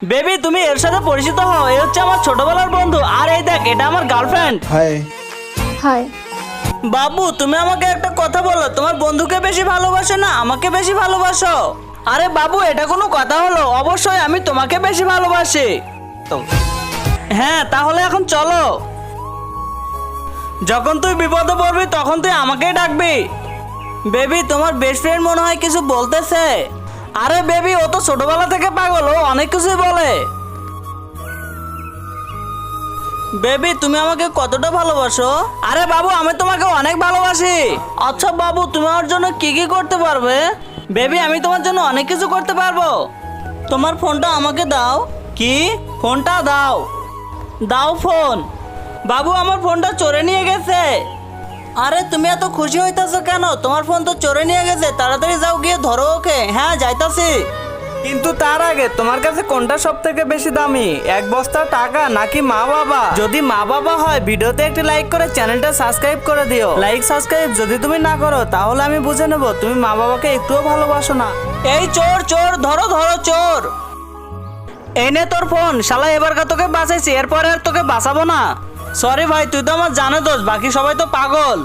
Baby তুমি এর সাথে পরিচিত হও, এই হচ্ছে আমার ছোটবেলার বন্ধু, আর এই দেখ এটা আমার গার্লফ্রেন্ড। হাই। হাই। বাবু তুমি আমাকে একটা কথা বলো, তোমার বন্ধুকে বেশি ভালোবাসো না আমাকে বেশি ভালোবাসো? আরে বাবু এটা কোনো কথা হলো? অবশ্যই আমি তোমাকে বেশি ভালোবাসি। হ্যাঁ তাহলে এখন চলো, যখন তুই বিপদে পড়বি তখন তুই আমাকেই ডাকবি। বেবি তোমার বেস্ট ফ্রেন্ড মনে হয় কিছু বলতেছে। আরে বেবি ও তো ছোটবেলা থেকে পাগল, ও অনেক কিছুই বলে। বেবি তুমি আমাকে কতটা ভালোবাসো? আরে বাবু আমি তোমাকে অনেক ভালোবাসি। আচ্ছা বাবু তুমি আমার জন্য কি কি করতে পারবে? বেবি আমি তোমার জন্য অনেক কিছু করতে পারবো। তোমার ফোনটা আমাকে দাও। কি? ফোনটা দাও। দাও ফোন। বাবু আমার ফোনটা চোরে নিয়ে গেছে। আরে তুমি এত খুশি হইতাছো কেন? তোমার ফোন তো চোরে নিয়ে গেছে, তাড়াতাড়ি যাও গিয়ে ধরো ওকে। হ্যাঁ যাইতাছি। কিন্তু তার আগে তোমার কাছে কোনটা সব থেকে বেশি দামি, এক বস্তা টাকা নাকি মা বাবা? যদি মা বাবা হয় ভিডিওতে একটি লাইক করে চ্যানেলটা সাবস্ক্রাইব করে দিও। লাইক সাবস্ক্রাইব যদি তুমি না করো তাহলে আমি বুঝে নেব তুমি মা বাবাকে একটুও ভালোবাসো না। এই চোর চোর ধরো ধরো চোর। এই নে তোর ফোন, শালা এবারকার তোকে বাঁচাইছি, এরপরে আর তোকে বাঁচাবো না। সরি ভাই তুই তো আমার জানে দোষ, বাকি সবাই তো পাগল।